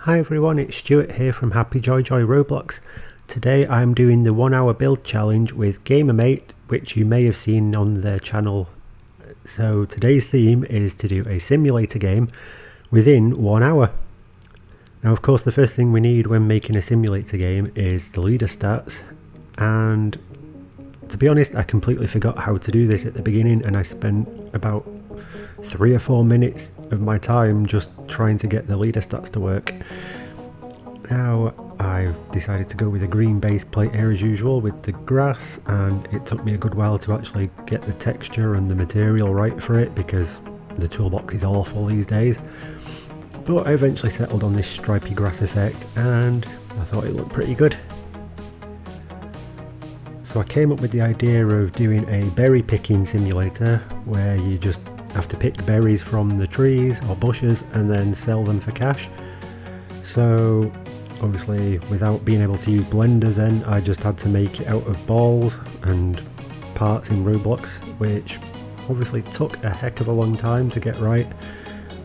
Hi everyone, it's Stuart here from Happy Joy Joy Roblox. Today I'm doing the 1 hour build challenge with GamerMate, which you may have seen on their channel. So today's theme is to do a simulator game within 1 hour. Now of course the first thing we need when making a simulator game is the leader stats, and to be honest I completely forgot how to do this at the beginning, and I spent about 3 or 4 minutes of my time just trying to get the leader stats to work. Now I've decided to go with a green base plate here as usual with the grass, and it took me a good while to actually get the texture and the material right for it because the toolbox is awful these days. But I eventually settled on this stripy grass effect and I thought it looked pretty good. So I came up with the idea of doing a berry picking simulator where you just have to pick berries from the trees or bushes and then sell them for cash. So obviously without being able to use Blender, then I just had to make it out of balls and parts in Roblox, which obviously took a heck of a long time to get right,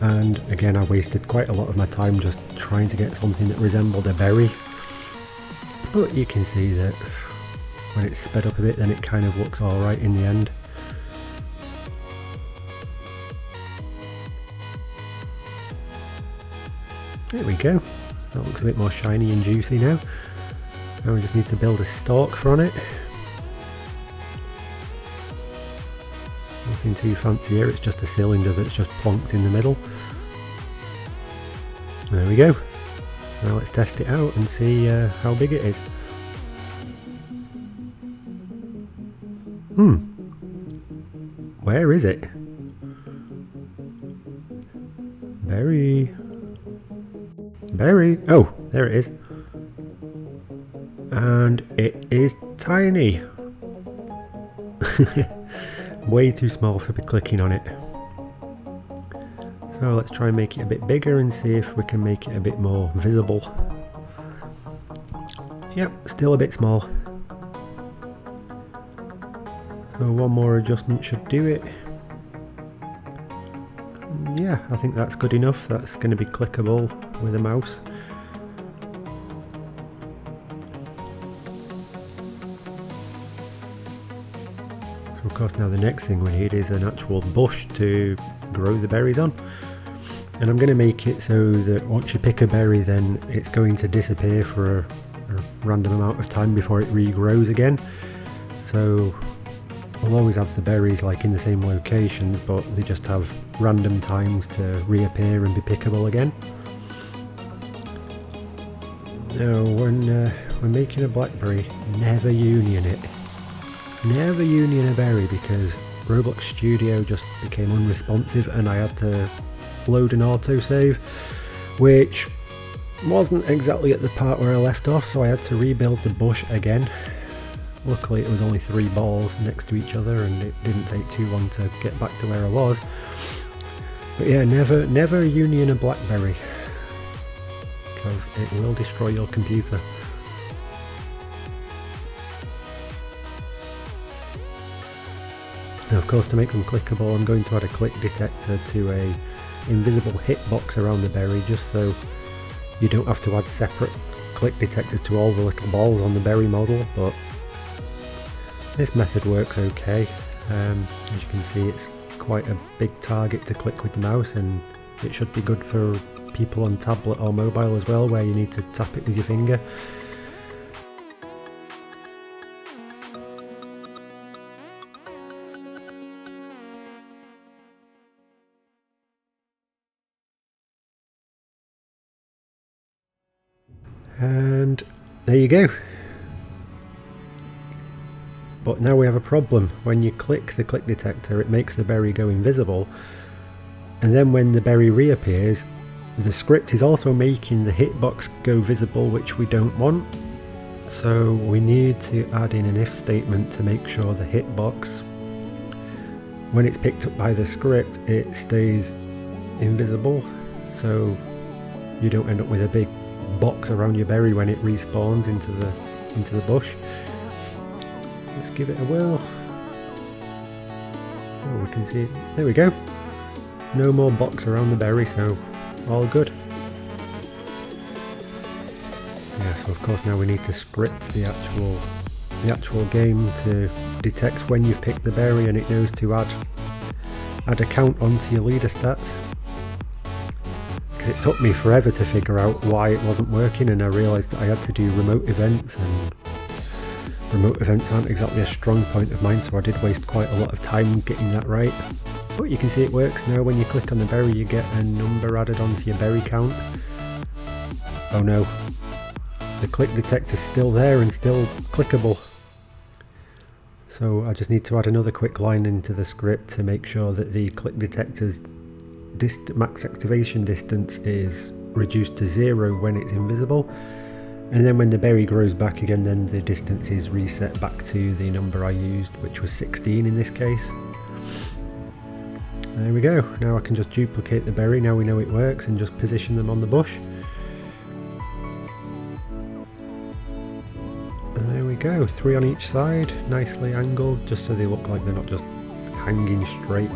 and again I wasted quite a lot of my time just trying to get something that resembled a berry. But you can see that when it's sped up a bit then it kind of looks alright in the end. There we go, that looks a bit more shiny and juicy now. Now we just need to build a stalk from it. Nothing too fancy here, it's just a cylinder that's just plonked in the middle. There we go. Now let's test it out and see how big it is. Where is it? Berry. Oh, there it is. And it is tiny. Way too small for me clicking on it. So let's try and make it a bit bigger and see if we can make it a bit more visible. Yep, still a bit small. So one more adjustment should do it. Yeah, I think that's good enough. That's going to be clickable with a mouse. So of course now the next thing we need is an actual bush to grow the berries on. And I'm going to make it so that once you pick a berry then it's going to disappear for a random amount of time before it regrows again. So we'll always have the berries like in the same locations, but they just have random times to reappear and be pickable again. Now when making a blackberry, never union it. Never union a berry, because Roblox Studio just became unresponsive and I had to load an autosave, which wasn't exactly at the part where I left off, so I had to rebuild the bush again. Luckily it was only 3 balls next to each other and it didn't take too long to get back to where I was. But yeah, never union a blackberry, because it will destroy your computer. Now of course to make them clickable I'm going to add a click detector to a invisible hitbox around the berry, just so you don't have to add separate click detectors to all the little balls on the berry model. But this method works okay. As you can see it's quite a big target to click with the mouse, and it should be good for people on tablet or mobile as well, where you need to tap it with your finger. And there you go. But now we have a problem. When you click the click detector it makes the berry go invisible, and then when the berry reappears the script is also making the hitbox go visible, which we don't want. So we need to add in an if statement to make sure the hitbox, when it's picked up by the script, it stays invisible, so you don't end up with a big box around your berry when it respawns into the bush. Let's give it a whirl. Oh, we can see it. There we go. No more box around the berry, so all good. Yeah, so of course now we need to script the actual game to detect when you've picked the berry, and it knows to add a count onto your leader stats. It took me forever to figure out why it wasn't working, and I realised that I had to do remote events, and remote events aren't exactly a strong point of mine, so I did waste quite a lot of time getting that right. But you can see it works now. When you click on the berry, you get a number added onto your berry count. Oh no, the click detector's still there and still clickable. So I just need to add another quick line into the script to make sure that the click detector's max activation distance is reduced to 0 when it's invisible, and then when the berry grows back again, then the distance is reset back to the number I used, which was 16 in this case. There we go. Now I can just duplicate the berry, now we know it works, and just position them on the bush. And there we go, 3 on each side, nicely angled, just so they look like they're not just hanging straight.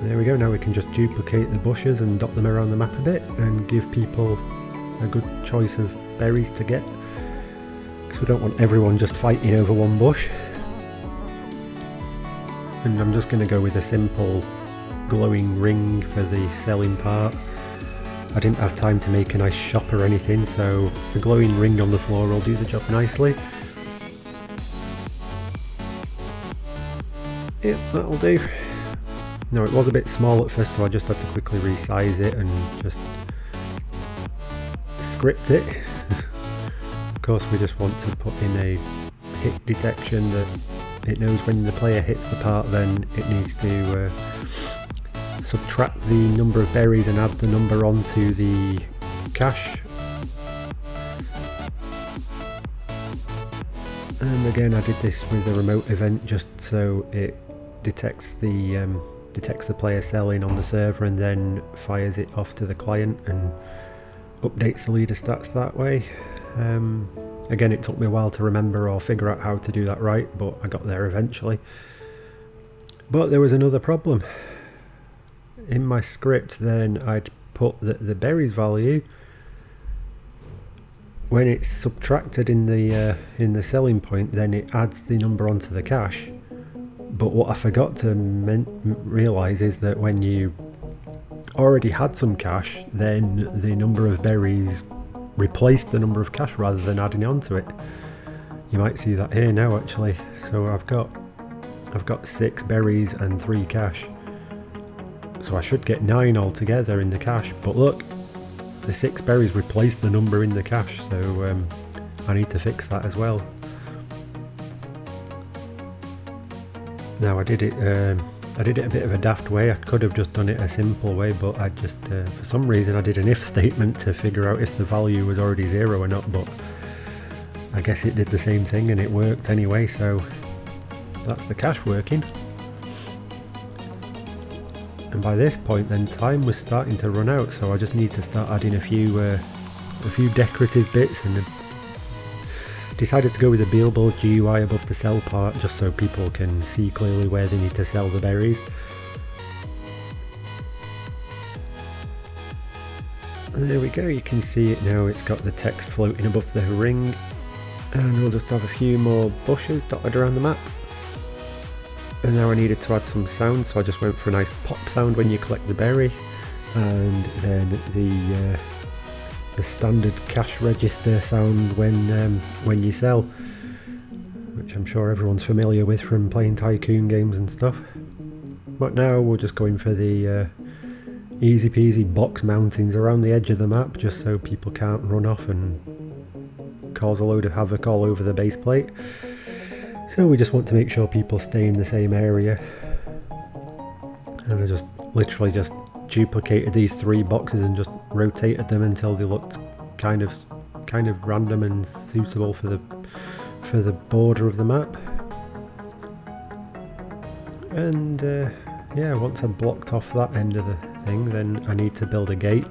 There we go, now we can just duplicate the bushes and dot them around the map a bit and give people a good choice of berries to get, because we don't want everyone just fighting over one bush. And I'm just going to go with a simple glowing ring for the selling part. I didn't have time to make a nice shop or anything, so the glowing ring on the floor will do the job nicely. Yep, that'll do. No, it was a bit small at first, so I just had to quickly resize it and just script it. Of course, we just want to put in a hit detection that it knows when the player hits the part, then it needs to subtract the number of berries and add the number onto the cache. And again, I did this with a remote event just so it detects the player selling on the server and then fires it off to the client and updates the leader stats that way. Again, it took me a while to remember or figure out how to do that right, but I got there eventually. But there was another problem. In my script then I'd put that the berries value, when it's subtracted in the selling point, then it adds the number onto the cache. But what I forgot to realise is that when you already had some cash, then the number of berries replaced the number of cash rather than adding onto it. You might see that here now actually. So I've got 6 berries and 3 cash. So I should get 9 altogether in the cache. But look, the 6 berries replaced the number in the cache, so I need to fix that as well. Now I did it a bit of a daft way. I could have just done it a simple way, but I just for some reason I did an if statement to figure out if the value was already 0 or not, but I guess it did the same thing and it worked anyway, so that's the cache working. And by this point then time was starting to run out, so I just need to start adding a few decorative bits, and decided to go with a billboard GUI above the sell part just so people can see clearly where they need to sell the berries. And there we go, you can see it now, it's got the text floating above the ring, and we'll just have a few more bushes dotted around the map. And now I needed to add some sound, so I just went for a nice pop sound when you collect the berry, and then the standard cash register sound when you sell, which I'm sure everyone's familiar with from playing tycoon games and stuff. But now we're just going for the easy peasy box mountings around the edge of the map, just so people can't run off and cause a load of havoc all over the base plate. So we just want to make sure people stay in the same area, and I just literally just duplicated these 3 boxes and just rotated them until they looked kind of random and suitable for the border of the map. And yeah, once I've blocked off that end of the thing, then I need to build a gate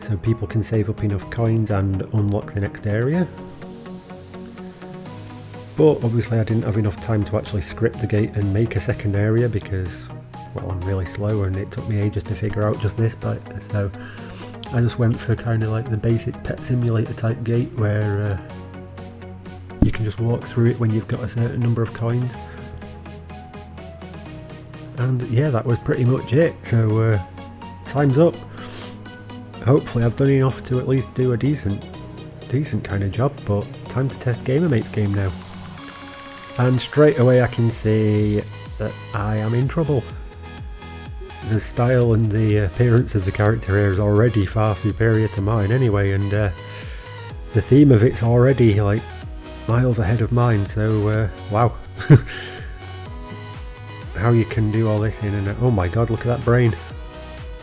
so people can save up enough coins and unlock the next area. But obviously I didn't have enough time to actually script the gate and make a second area because, well, I'm really slow and it took me ages to figure out just this bit. So I just went for kind of like the basic pet simulator type gate where you can just walk through it when you've got a certain number of coins. And yeah, that was pretty much it, so time's up. Hopefully I've done enough to at least do a decent kind of job, but time to test Gamermate's game now. And straight away I can see that I am in trouble. The style and the appearance of the character here is already far superior to mine anyway, and the theme of it's already like miles ahead of mine, so wow. How you can do all this in and oh my god, look at that brain.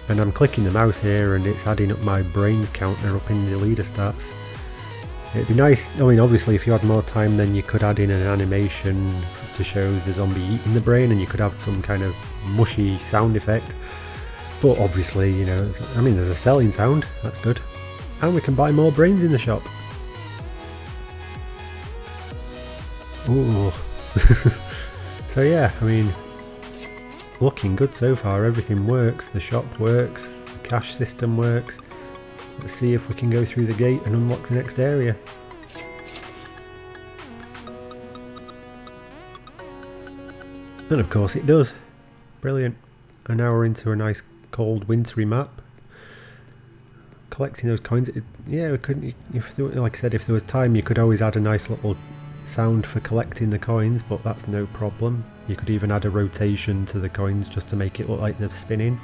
And I'm clicking the mouse here and it's adding up my brain counter up in the leader stats. It'd be nice, I mean obviously if you had more time then you could add in an animation to show the zombie eating the brain, and you could have some kind of mushy sound effect. But obviously, you know, I mean there's a selling sound, that's good. And we can buy more brains in the shop. Ooh. So yeah, I mean, looking good so far, everything works, the shop works, the cash system works. Let's see if we can go through the gate and unlock the next area. And of course it does. Brilliant. And now we're into a nice cold wintry map. Collecting those coins, yeah, we couldn't, like I said, if there was time you could always add a nice little sound for collecting the coins, but that's no problem. You could even add a rotation to the coins just to make it look like they're spinning,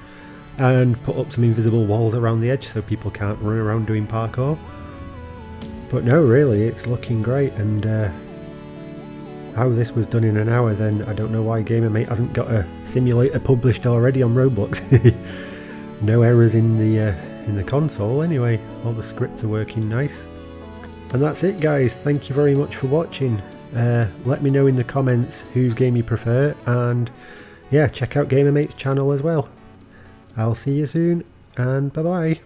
and put up some invisible walls around the edge so people can't run around doing parkour. But no, really, it's looking great, and how this was done in an hour, then I don't know why Gamermate hasn't got a simulator published already on Roblox. No errors in the console anyway, all the scripts are working nice. And that's it guys, thank you very much for watching. Let me know in the comments whose game you prefer, and yeah, check out Gamermate's channel as well. I'll see you soon, and bye bye.